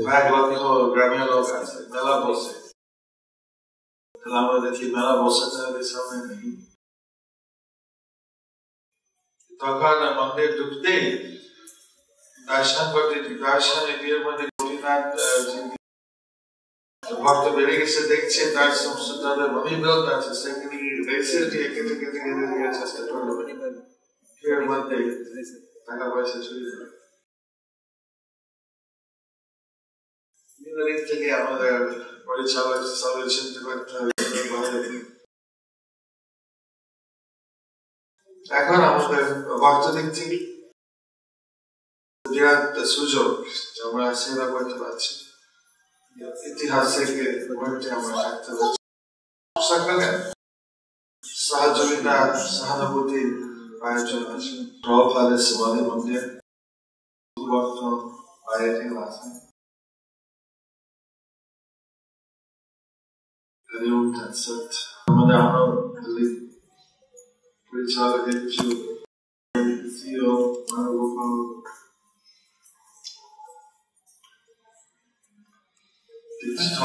ভাগবতী গ্রামীণ লোক আছে, মেলা বসে, আমরা দেখি মেলা বসেছে সামনে নেই, তখন মন্দির ঢুকতেই দর্শন করতে, দর্শন এর মধ্যে গোপীনাথ ভক্ত বেড়ে গেছে দেখছে, তার সমস্ত তাদের মনি বেল্ট আছে, সেখানে রেসে দিয়ে কেটে কেটে কেটে দিয়ে চেষ্টা করলো এর মধ্যে টাকা পয়সা চুরি করে। দিক থেকে আমাদের পরিচালক সবাই চিন্তা করতে হবে। এখন আমাদের ভক্ত দিক থেকে বিরাট সুযোগ আমরা সেবা করতে পারছি, ইতিহাসের মধ্যে আমরা থাকতে পারছি। সকালে সহযোগিতা সহানুভূতি আয়োজন আছে, প্রভুপাদের সমাধি মন্দির ভক্ত বাইরে আছে, আমাদের আরো পরিচালকের কিছু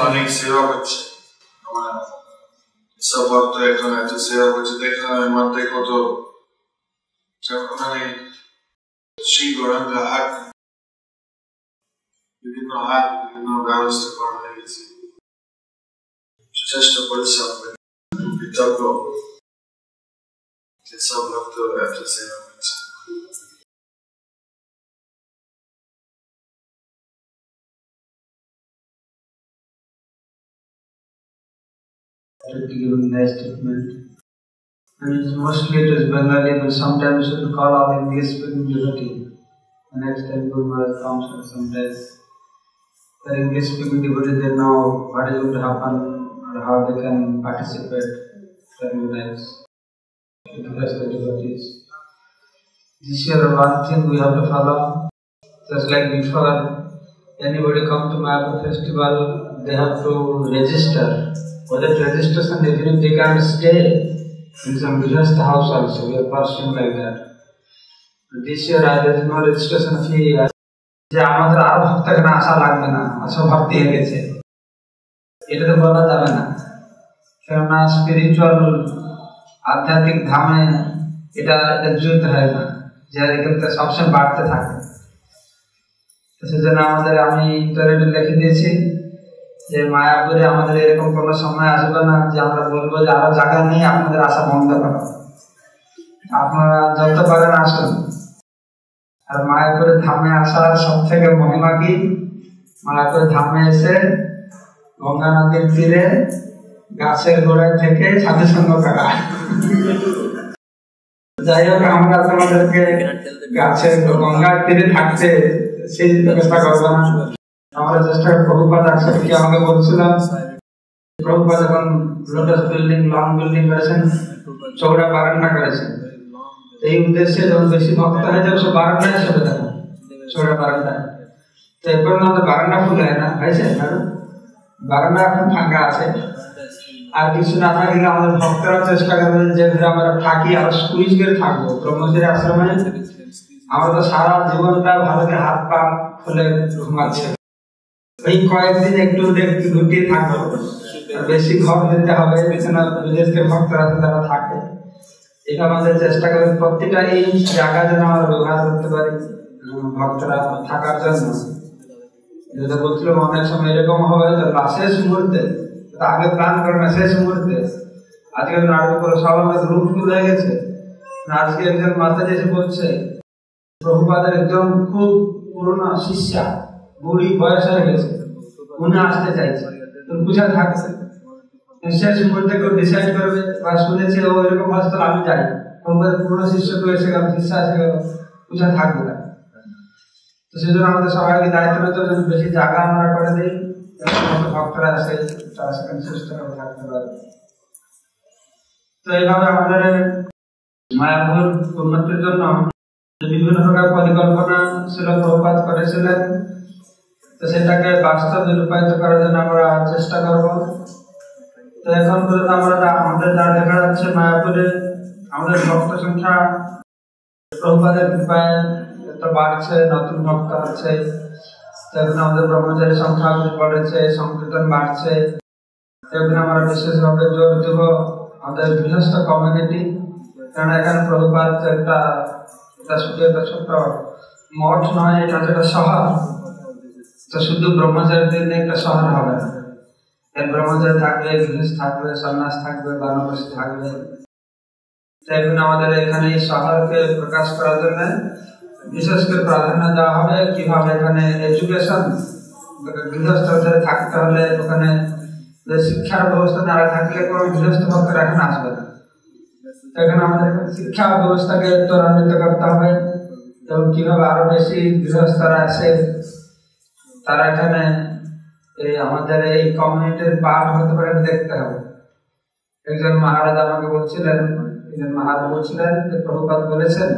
অনেক সেবা করছে, সব ভক্ত এখন এত সেবা করছে, দেখলাম এর মধ্যে কত মানে শ্রী গৌরাঙ্গ হাট, বিভিন্ন হাট, বিভিন্ন ব্যবস্থা করা হয়ে গেছে, যথেষ্ট পরিশ্রম কৃতজ্ঞ যেসব ভক্ত এত সেবা করছে। Given their statement, and mostly it is Bengali, but sometimes we should call our English speaking devotee. The next time Guru Maharaj comes, and sometimes the English speaking devotee, they know what is going to happen or how they can participate in their lives. Because the devotees. This year, one thing we have to follow, just like before, anybody come to Mayapur festival, they have to register. For that registration, even if they can't stay in some guest house also, we are pursuing like that. But this year, there is no registration fee. যে আমাদের আর ভক্ত এখানে আসা লাগবে না, আসা ভক্তি হয়ে গেছে, এটা তো বলা যাবে না, কেননা স্পিরিচুয়াল আধ্যাত্মিক ধামে এটা জড়িত হয় না, যে এখানে সবসময় বাড়তে থাকে। সেজন্য আমাদের আমি ইন্টারনেটে লিখে দিয়েছি যে মায়াপুরে আমাদের এরকম কোনো সময় আসবে না যে আমরা বলবো যে আরো জায়গা নেই, আপনাদের আসা বন্ধ করো, আপনারা যত পারেন আসুন। আর মায়াপুরে ধামে আসার সব থেকে মহিমা কি, মায়াপুরে ধামে এসে গঙ্গা নদীর তীরে গাছের গোড়ায় থেকে সাধু সঙ্গ করা। যাই হোক, আমরা তোমাদেরকে গাছের গঙ্গার তীরে থাকতে সেই ব্যবস্থা করবো না, আমরা চেষ্টা করি। প্রভুপাদ একসাথে আমাকে বলছিলাম, প্রভুপাদ যখন লোটাস বিল্ডিং, লং বিল্ডিং করেছেন, চৌড়া বারান্দা করেছেন, এই উদ্দেশ্যে যখন বেশি ভক্ত হয়ে যাবে সব বারান্দায় হিসেবে দেখো, চৌড়া বারান্দায়। তো এরপর আমাদের বারান্দা ফুল হয় না, হয়েছে বারান্দা এখন ফাঁকা আছে। আর কিছু না থাকলে আমাদের ভক্তরা চেষ্টা করবে যে আমরা থাকি আর স্কুইজ করে থাকবো ব্রহ্মচারী আশ্রমে। আমরা তো সারা জীবনটা ভালো করে হাত পা খুলে ঘুমাচ্ছে, এই কয়েকদিন একটু গুটিয়ে থাকবো, বেশি ঘর দিতে হবে, বিদেশ থেকে ভক্তরা যারা থাকে। এটা আমাদের চেষ্টা করি প্রত্যেকটা এই জায়গা যেন আমরা ব্যবহার করতে পারি ভক্তরা থাকার জন্য। যেটা বলছিলাম অনেক সময় এরকম হবে শেষ মুহূর্তে, আগে প্ল্যান করে না, শেষ মুহূর্তে। আজকে নাটক করে সব আমাদের গ্রুপ হয়ে গেছে। আজকে একজন মাতাজি এসে বলছে প্রভুপাদের একদম খুব পুরোনো শিষ্যা, বুড়ি বয়স হয়ে গেছে, উনি আসতে চাইছে, বুঝা থাকছে শেষ মুহূর্তে কেউ ডিসাইড করবে বা শুনেছে ও এরকম হসপিটাল আমি যাই, প্রভুপাদের পুরোনো শিষ্য কেউ এসে গেল, শিষ্যা এসে গেল, বুঝা থাকবে না। তো সেজন্য আমাদের সবাইকে দায়িত্ব নিতে হবে, বেশি জায়গা আমরা করে দিই, ভক্তরা আসে তারা সেখানে সুস্থ করে থাকতে পারে। তো এইভাবে আমাদের মায়াপুর উন্নতির জন্য বিভিন্ন প্রকার পরিকল্পনা ছিল প্রভুপাদ করেছিলেন। তো সেটাকে বাস্তবে রূপায়িত করার জন্য আমরা চেষ্টা করব। তো এখন পর্যন্ত আমাদের যা দেখা যাচ্ছে মায়াপুরে আমাদের ভক্ত সংখ্যা প্রভুপাদের কৃপায় বাড়ছে, নতুন ভক্ত হচ্ছে। তখন আমাদের ব্রহ্মচারী সংখ্যা পড়েছে, সংকীর্তন বাড়ছে। তখন আমরা বিশেষভাবে জোর দেব আমাদের গৃহস্থ কমিউনিটি, কারণ এখানে প্রভুপাদ একটা শুধু একটা ছোট্ট মঠ নয়, এটা একটা শহর। তো শুধু ব্রহ্মচারীদের নিয়ে একটা শহর হবে না, এর ব্রহ্মচারী থাকবে, গৃহস্থ থাকবে, সন্ন্যাস থাকবে, বানপ্রস্থ থাকবে। তাই আমাদের এখানে এই শহরকে প্রকাশ করার জন্য বিশেষ করে প্রাধান্য দেওয়া হবে। কিভাবে এখানে এডুকেশন, গৃহস্থদের থাকতে হলে ওখানে শিক্ষার ব্যবস্থা না থাকলে কোনো গৃহস্থ ভক্তরা এখানে আসবে না। এখানে আমাদের শিক্ষা ব্যবস্থাকে ত্বরান্বিত করতে হবে এবং কিভাবে আরো বেশি গৃহস্থরা আসে, তারা এখানে আমাদের এই কমিউনিটির পার্ট হতে পারে দেখতে হবে। একজন মহারাজ আমাকে বলছিলেন যে প্রভুপাদ বলেছেন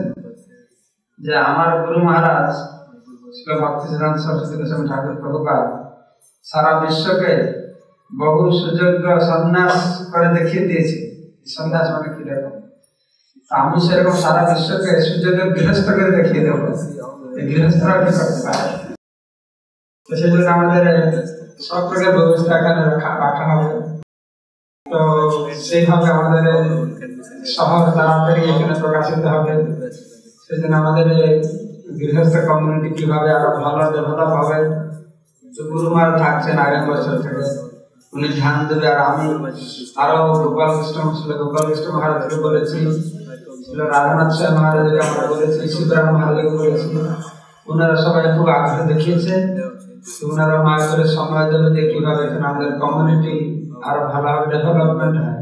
যে আমার গুরু মহারাজ শ্রী ভক্তিসিদ্ধান্ত সরস্বতী গোস্বামী ঠাকুর প্রভুপাদ সারা বিশ্বকে বহু সুযোগ্য সন্ন্যাস করে দেখিয়ে দিয়েছে। সন্ন্যাস মানে কি রকম, আমি সেরকম সারা বিশ্বকে সুযোগ্য গৃহস্থ করে দেখিয়ে দেবো, গৃহস্থরা কি করতে পারে। তো সেই জন্য আমাদের সব প্রকার ব্যবস্থা এখানে রাখা হবে। তো সেইভাবে আমাদের শহর তাড়াতাড়ি এখানে প্রকাশিত হবে। সেই জন্য আমাদের গৃহস্থ কমিউনিটি কিভাবে আরো ভালো ডেভেলপ হবে। গুরুমার থাকছেন আগের বছর থেকে, উনি ধ্যান দেবে। আর আমি আরো গোপাল কৃষ্ণ মহারাজকে বলেছি, রাধানাথ স্বামী মহারাজকে আমরা বলেছি, শিবরাম মহারাজকে বলেছি। ওনারা সবাই খুব আগ্রহ দেখিয়েছে। ওনারা মায়ের সময় দেবে যে কিভাবে এখানে আমাদের কমিউনিটি আরো ভালোভাবে ডেভেলপমেন্ট হয়।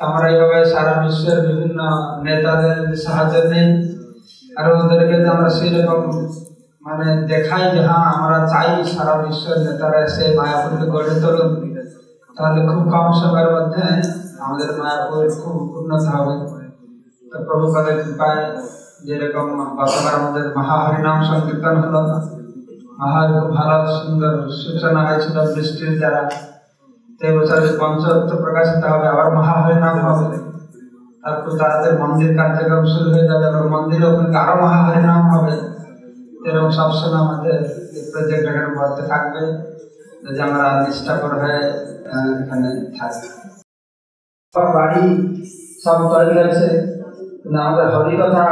আমরা এইভাবে সারা বিশ্বের বিভিন্ন নেতাদের সাহায্য নেই, আর ওদেরকে আমরা সেরকম মানে দেখাই যে হ্যাঁ আমরা চাই সারা বিশ্বের নেতারা এসে মায়াপুরকে গড়ে তুলুন, তাহলে খুব কম সময়ের মধ্যে আমাদের মায়াপুর খুব উন্নত হবে। তো প্রভুপাদের কৃপায় যেরকম গতবার আমাদের মহাহরিনাম সংকীর্তন হলো, খুব ভালো সুন্দর সূচনা হয়েছিল বৃষ্টির দ্বারা। এই বছরের পঞ্চরত্ন প্রকাশিত হবে, আবার মহাহরিনাম হবে। তারপর তাদের মন্দির কার্যক্রম শুরু হয়ে যাবে, আবার মন্দির ওখানে আরো মহাহরিনাম হবে। এরকম সবসময় আমাদের প্রজেক্ট এখানে বলতে থাকবে, যে আমরা নিষ্ঠাপর হয়ে এখানে থাকি। সব বাড়ি সব তৈরি হয়েছে, কিন্তু আমাদের হরি কথা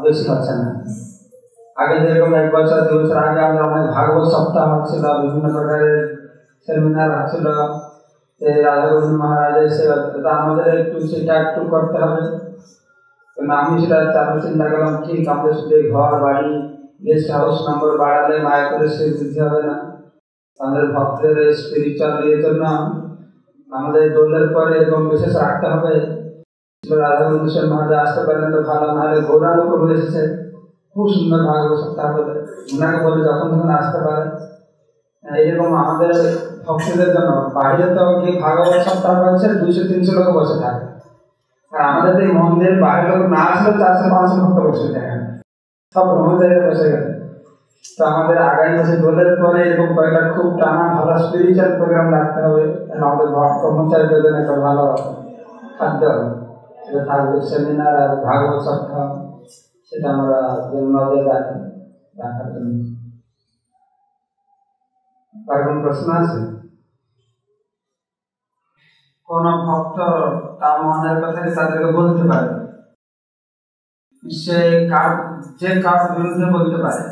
বেশি হচ্ছে না। আগে যেরকম 1 বছর 2 বছর আগে আমাদের অনেক ভাগবত সপ্তাহ হচ্ছিল, বিভিন্ন প্রকারের সেমিনার হচ্ছিল, রাধা গোবিন্দ মহারাজের সেবা। আমাদের সেটা একটু করতে হবে। আমি সেটা চিন্তা করলাম, ঠিক আমাদের শুধু ঘর বাড়ি গেস্ট হাউস নম্বর বাড়ালে মায়াপুরের সে বৃদ্ধি হবে না। আমাদের ভক্তদের স্পিরিচুয়াল ইয়ের জন্য আমাদের দোলের পরে এবং বিশেষ রাখতে হবে। রাধা গোবিন্দ মহারাজ আসতে পারেন তো ভালো, নাহলে গৌরাঙ্গ প্রভু এসেছে, খুব সুন্দর ভাগবত সপ্তাহ বলে, ওনাকে বলে যখন তখন আসতে পারে। এরকম আমাদের ভক্তদের জন্য বাইরে তো কি ভাগবত সপ্তাহ হচ্ছে 200-300 লোক বসে থাকে, আর আমাদের এই মন্দির বাইরে লোক না আসলে 400-500 ভক্ত বসে থাকে, সব ব্রহ্মচারীরা বসে গেছে। তো আমাদের আগামী বছর দোলের পরে এরকম কয়েকটা খুব টানা ভালো স্পিরিচুয়াল প্রোগ্রাম রাখতে হবে। আমাদের ব্রহ্মচারীদের জন্য একটা ভালো খাদ্য থাকবে, সেমিনার আর ভাগবত সপ্তাহ, সেটা আমরা নজর রাখার জন্য। তার কোন প্রশ্ন আছে? কোন ভক্ত তার মনের কথা তাদেরকে বলতে পারে, সে যে কার বিরুদ্ধে বলতে পারে।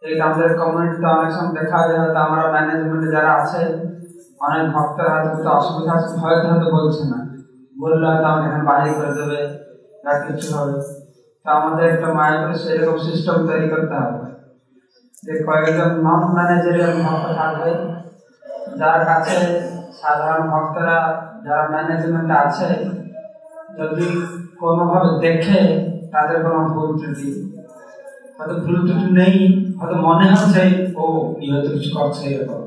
এই আমাদের কমিউনিটিতে অনেক সময় দেখা যায়, হয়তো আমরা ম্যানেজমেন্টে যারা আছে, অনেক ভক্তের হয়তো অসুবিধা আছে, হয়তো বলছে না, বললে হয়তো আমাকে এখানে বাহির করে দেবে বা কিছু হবে। তো আমাদের একটা মায়ের করে সেরকম সিস্টেম তৈরি করতে হবে যে কয়েকজন নন ম্যানেজারিয়াল ভক্ত থাকবে, যার কাছে সাধারণ ভক্তরা যারা ম্যানেজমেন্টে আছে যদি কোনোভাবে দেখে তাদের কোনো ভুল ত্রুটি, হয়তো ভুল ত্রুটি নেই, হয়তো মনে হচ্ছে ও নিহত কিছু করছে এরকম,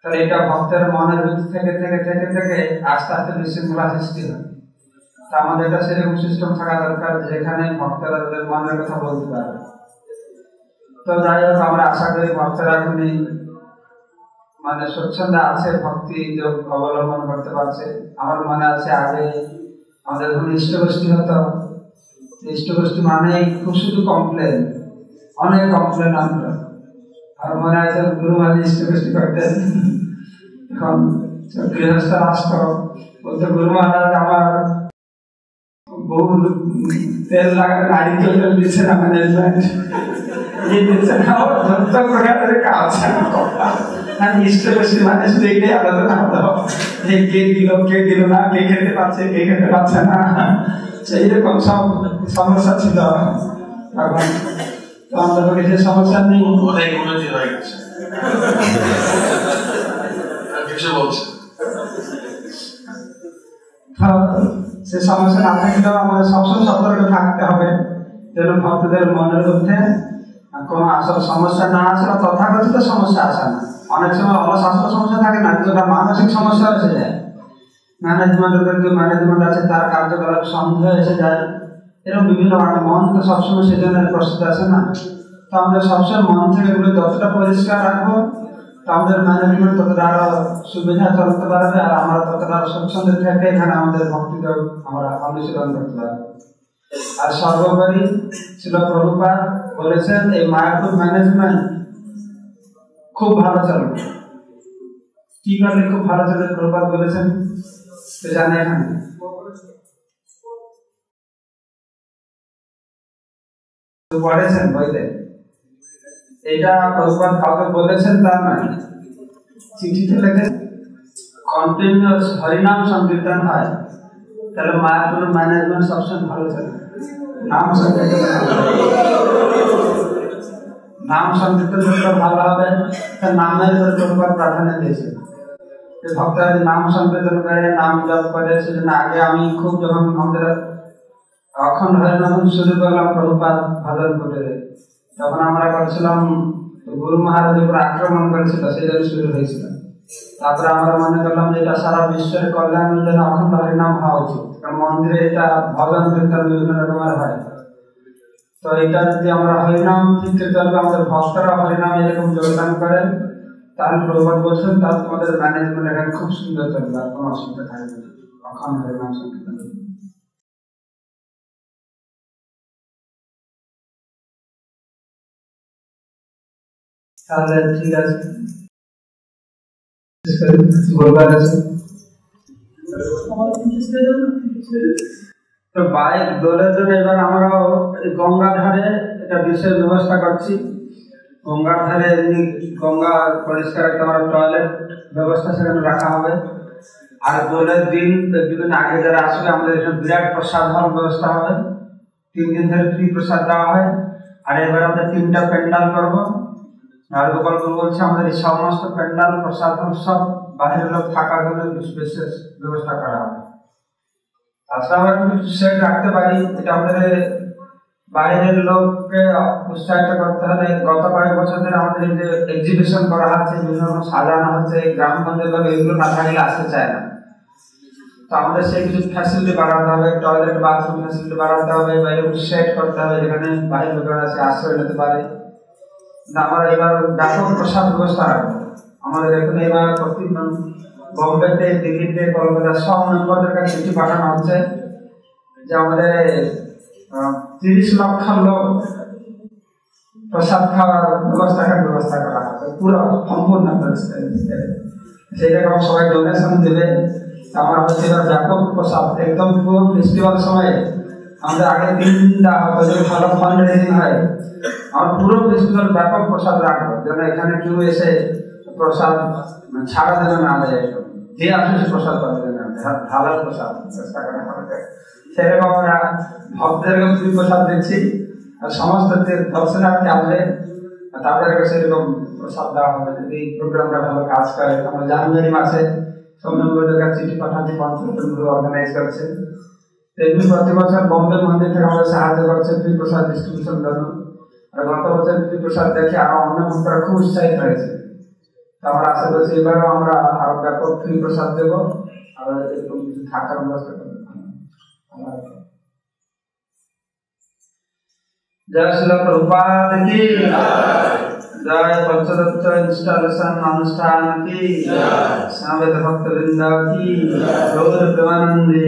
তাহলে এটা ভক্তের মনের ভিতর থেকে থেকে থেকে থেকে আস্তে আস্তে বিশৃঙ্খলা সৃষ্টি হয়। তা আমাদের এটা সেরকম সিস্টেম থাকা দরকার যেখানে ভক্তরা তাদের মনের কথা বলতে পারে। তো যাই হোক, আমরা আশা করি ভক্তরা এখনই মানে স্বচ্ছন্দ আছে, ভক্তি অবলম্বন করতে পারছে। আমার মনে আছে আগে আমাদের যখন ইষ্টগোষ্ঠী হতো, ইষ্টগোষ্ঠী মানে খুব শুধু কমপ্লেন, অনেক কমপ্লেন আনতো। আর মনে আছে গুরু মাঝে ইষ্টবৃষ্টি করতেন, এখন গৃহস্থ রাষ্ট্র বলতে গুরু মহারাজ আমার বহু তেল লাগাতে নারিকেল তেল দিচ্ছে না, ম্যানেজমেন্ট দিচ্ছে না, যত প্রকারের কাজ ইষ্টবৃষ্টি মানে শুধু এইটাই আলোচনা হতো যে কে দিল না, কে খেতে পারছে, কে খেতে পারছে না, এইরকম সব সমস্যা ছিল। এখন তো আমাদের কিছু সমস্যা নেই, অনেক উন্নতি হয়ে গেছে। কিছু বলছে সে সমস্যা না থাকলেও আমাদের সবসময় সতর্ক থাকতে হবে যেন ভক্তদের মনের মধ্যে কোনো আসল সমস্যা না আসে, তথাকথিত সমস্যা আসে না। অনেক সময় অলস সমস্যা থাকে না, কিন্তু মানসিক সমস্যা এসে যায়, ম্যানেজমেন্ট আছে তার কার্যকলাপ সন্দেহ এসে যায়, এরকম বিভিন্ন মন তো সবসময় সেজন্য প্রস্তুত আছে না। তো আমাদের সবসময় মন থেকে এগুলো যতটা পরিষ্কার রাখবো আমাদের ম্যানেজমেন্ট ততটা আরো সুবিধা চলতে পারবে, আর আমরা ততটা স্বচ্ছন্দের থেকে এখানে আমাদের ভক্তিকে আমরা অনুশীলন করতে পারবো। আর সর্বোপরি ছিল প্রভুপাদ বলেছেন এই মায়াপুর ম্যানেজমেন্ট খুব ভালো চলবে। কি করলে খুব ভালো চলবে প্রভুপাদ বলেছেন তো জানে এখানে পড়েছেন বইতে, এটা প্রভুপাদ কাউকে বলেছেন তা নয়, চিঠিতে লেখে কন্টিনিউয়াস হরিনাম সংকীর্তন হয় তাহলে মায়াপুর ম্যানেজমেন্ট সবসময় ভালো চলে। নাম সংকীর্তন যতটা ভালো হবে তার নামের উপরে প্রভুপাদ প্রাধান্য দিয়েছে। ভক্তরা যদি নাম সংকীর্তন করে, নাম জপ করে, সেজন্য আগে আমি খুব যখন আমাদের অখণ্ড হরিনাম শুরু করলাম প্রভুপাদ ভজন করে, তখন আমরা করছিলাম গুরু মহারাজের উপর আক্রমণ করেছিল, সেই জন্য শুরু হয়েছিল। তারপরে আমরা মনে করলাম যে এটা সারা বিশ্বের কল্যাণের জন্য অখণ্ড হরিনাম হওয়া উচিত, কারণ মন্দিরে এটা ভজন কীর্তন বিভিন্ন রকমের হয়। তো এটা যদি আমরা হরিনাম ঠিক চলবে, আমাদের ভক্তরা হরিনাম এরকম যোগদান করেন, তাহলে প্রভুপাদ বলছেন তাহলে তোমাদের ম্যানেজমেন্ট এখানে খুব সুন্দর চলবে, আর কোনো অসুবিধা থাকবে না অখণ্ড হরিনাম সংকীর্তন। তাহলে ঠিক আছে, তো বাইক দোলের জন্য এবার আমরা গঙ্গার ধারে একটা বিশেষ ব্যবস্থা করছি। গঙ্গার ধারে এমনি গঙ্গা পরিষ্কার একটা আমরা টয়লেট ব্যবস্থা সেখানে রাখা হবে। আর দোলের দিন দুদিন আগে যারা আসবে আমাদের এখানে বিরাট প্রসাদ হওয়ার ব্যবস্থা হবে, 3 দিন ধরে ফ্রি প্রসাদ দেওয়া হয়। আর এবার আমরা 3টা প্যান্ডাল করবো। আর গোপালপুর বলছে আমাদের এই সমস্ত প্যান্ডাল প্রসাদ সব বাইরের লোক থাকার জন্য বিশেষ ব্যবস্থা করা হবে। তাছাড়া আমরা কিছু সেট রাখতে পারি, এটা আমাদের বাইরের লোককে উৎসাহিত করতে হলে গত কয়েক বছর ধরে আমাদের এই যে এক্সিবিশন করা হচ্ছে, বিভিন্ন সাজানো হচ্ছে, গ্রামগঞ্জের লোক এগুলো না থাকলে আসতে চায় না। তো আমাদের সেই কিছু ফ্যাসিলিটি বাড়াতে হবে, টয়লেট বাথরুম ফ্যাসিলিটি বাড়াতে হবে, বাইরে সেট করতে হবে যেখানে বাইরের লোকেরা এসে আশ্রয় নিতে পারে। আমরা এবার ব্যাপক প্রসাদ ব্যবস্থা রাখবো। আমাদের এখানে এবার প্রতি বোম্বেতে, দিল্লিতে, কলকাতা সব মেম্বারদের কাছে চিঠি পাঠানো হচ্ছে যে আমাদের 30 লক্ষ লোক প্রসাদ খাওয়ার ব্যবস্থা করা হবে, পুরো সম্পূর্ণ ব্যবস্থা। সেইরকম সবাই ডোনেশন দেবে। আমরা হচ্ছে এবার ব্যাপক প্রসাদ একদম পুরো ফেস্টিভ্যাল সময়ে আমাদের আগে 3 দিন দেওয়া হতো, যে ভালো ফান্ড রেজিং হয়। আমার পুরো ফেস্টিভ্যাল ব্যাপক প্রসাদ রাখবো, যেন এখানে কেউ এসে প্রসাদ ছাড়া যেন না দেয়, যে আসে সে প্রসাদ পাবে ভালো প্রসাদ চেষ্টা করা হবে। সেরকম আমরা ভক্তদেরকে ফ্রি প্রসাদ দিচ্ছি, আর সমস্ত দর্শনার্থী আসবে তাদেরকে সেরকম প্রসাদ দেওয়া হবে। যদি এই প্রোগ্রামটা ভালো কাজ করে, আমরা জানুয়ারি মাসে সব মেম্বারদের কাছে চিঠি পাঠাচ্ছি, পঞ্চায়েতগুলো অর্গানাইজ করছে। এমনি প্রতি বছর বোম্বে মন্দির থেকে আমাদের সাহায্য করছে ফ্রি প্রসাদ ডিস্ট্রিবিউশন জন্য। আর গত বছর ফ্রি প্রসাদ দেখে আরো অন্য ভক্তরা খুব উৎসাহিত হয়েছে। আমরা আশা করছি এবারও আমরা আরো ব্যাপক ফ্রি প্রসাদ দেবো, আর এরকম কিছু থাকার ব্যবস্থা করবো। জয় শ্রীল প্রভুপাদ কি জয়, পঞ্চদত্ত ইনস্টলেশন অনুষ্ঠান কি জয়, সমবেত ভক্তবৃন্দ কি গৌর প্রেমানন্দে।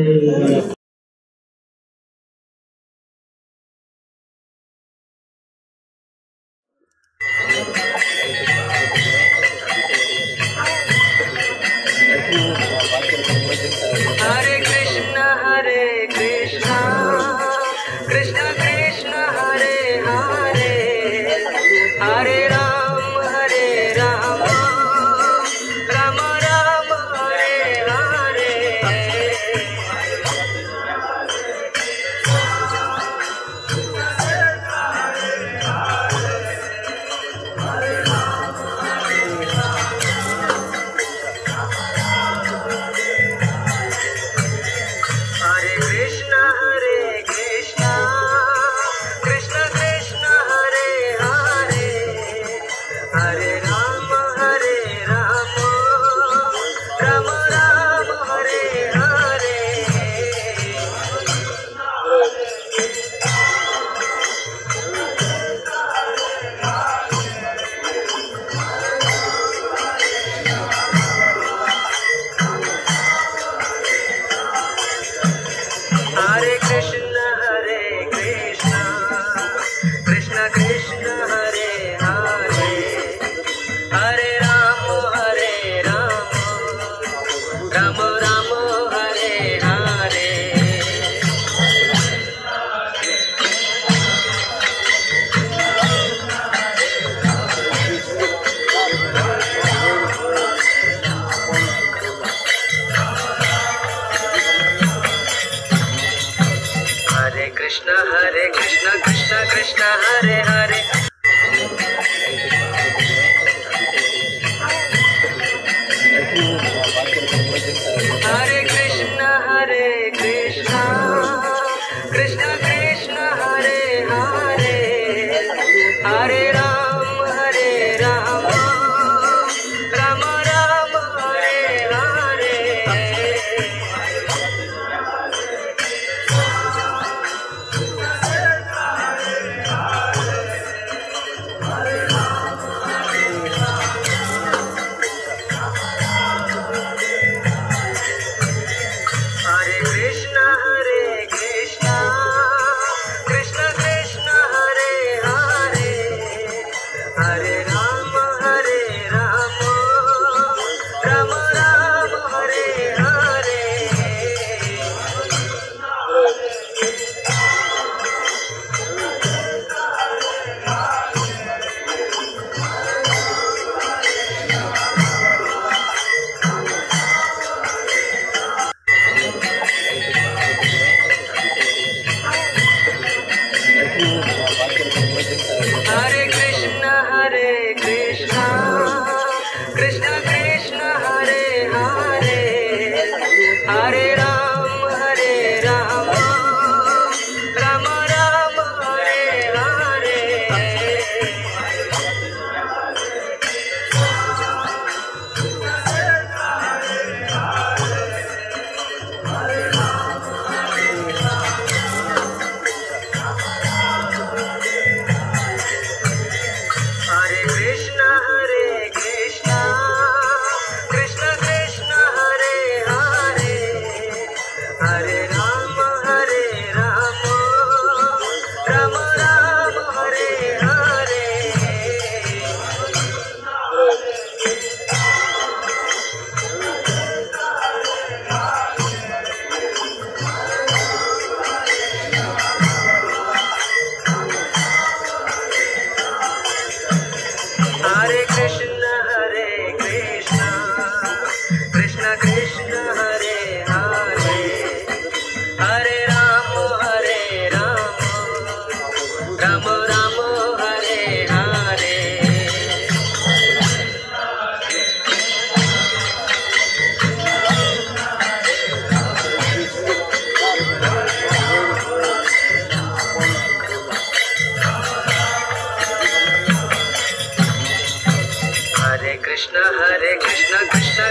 Krishna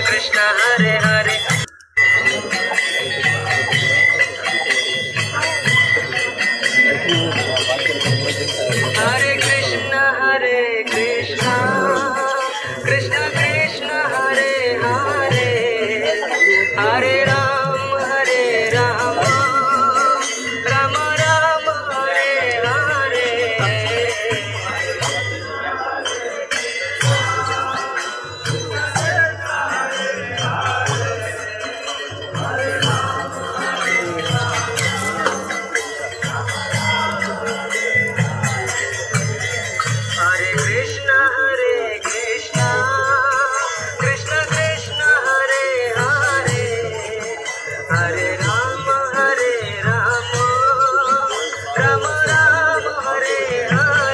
Krishna Hare Hare Hare Krishna Krishna Krishna Hare Hare Hare Ram Rama Rama Hare Hare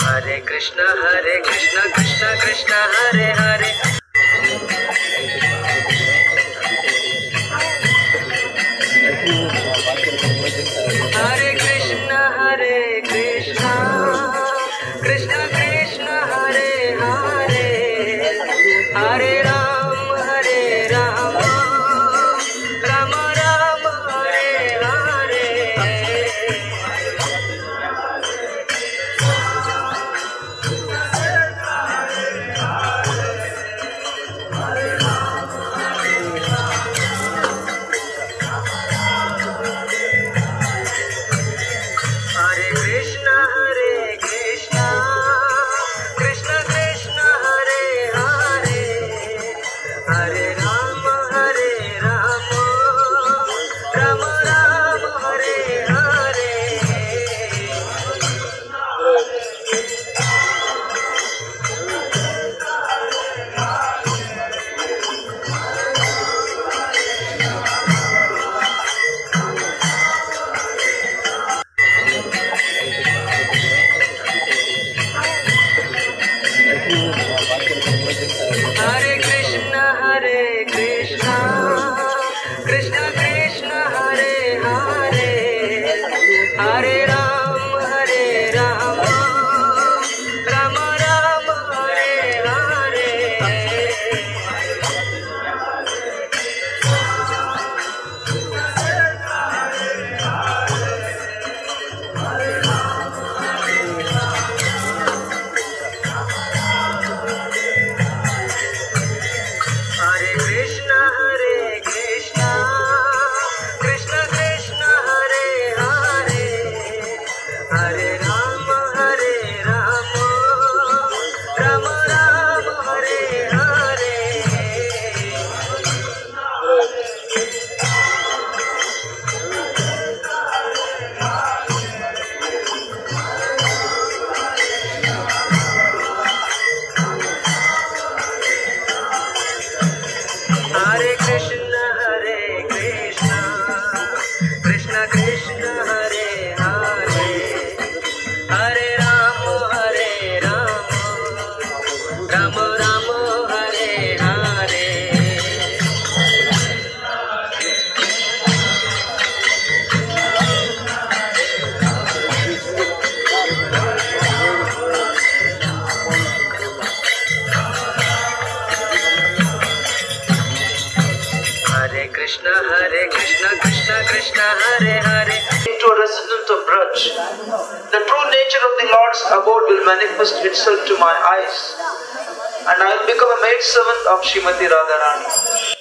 Hare Krishna Krishna Krishna Hare Hare Hare Krishna Krishna Krishna Hare Hare Hare Ram Rama Rama Hare Hare Into a resident of Braj. The true nature of the Lord's abode will manifest itself to my eyes, and I will become a maidservant of Srimati Radharani.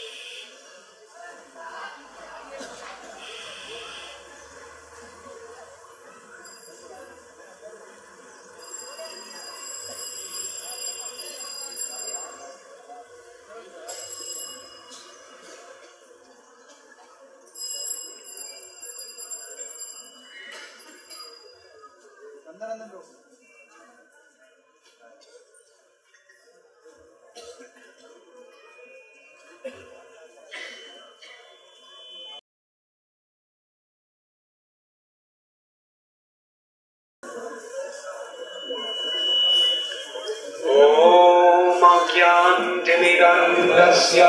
ज्ञानतिमिरन्दस्य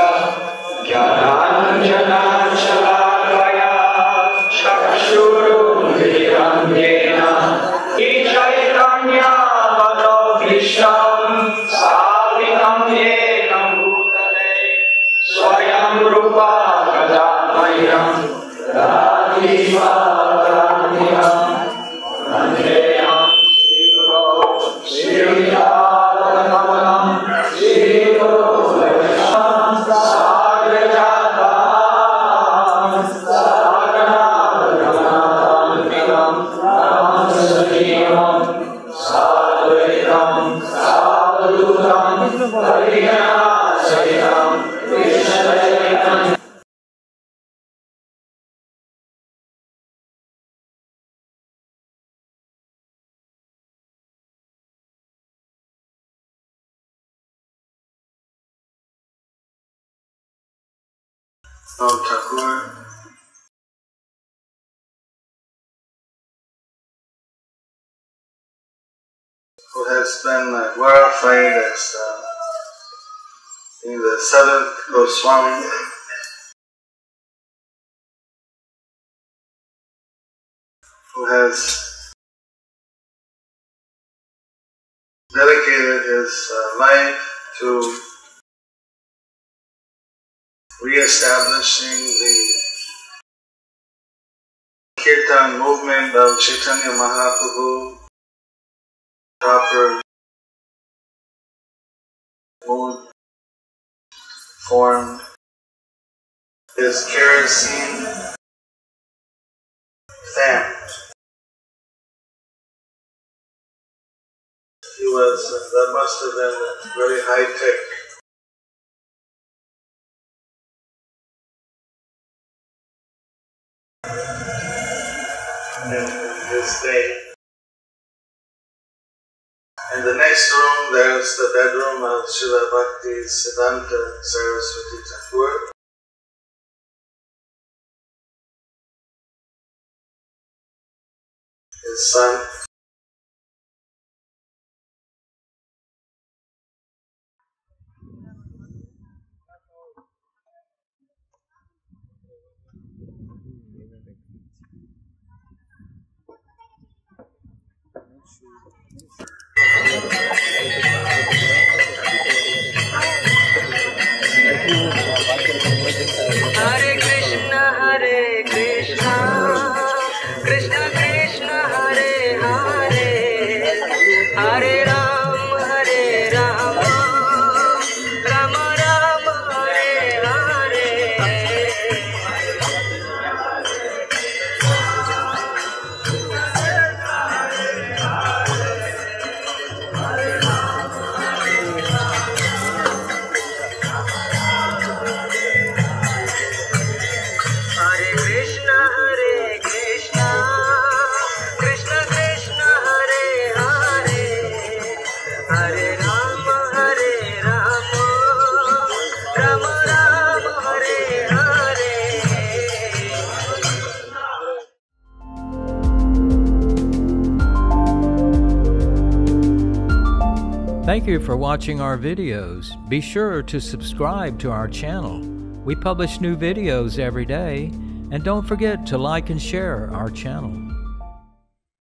ज्ञानाञ्जनाशलाकया चक्षुरुन्मीलितं चैतन्यमनोभीष्टं स्थापितं येन भूतले स्वयं रूपा कदा मह्यं ददाति स्वातन्त्र्यम् वन्देऽहं श्रीगुरो श्रीरामकमलं श्रीगुरो of Thakur, who has been glorified as being the seventh Goswami, who has dedicated his life to re-establishing the Kirtan movement of Chaitanya Mahaprabhu, proper mood, form, his kerosene fan. That must have been very high tech. In this day. In the next room, there's the bedroom of Srila Bhakti Siddhanta Saraswati Thakur. His son. Hare Krishna, Krishna Krishna, Hare Hare, Hare Rama, Rama Rama, Hare Hare. Hare Krishna, Krishna Krishna, Hare Hare, Hare Rama, Rama Rama, Hare Hare. Thank you for watching our videos. Be sure to subscribe to our channel. We publish new videos every day, and don't forget to like and share our channel.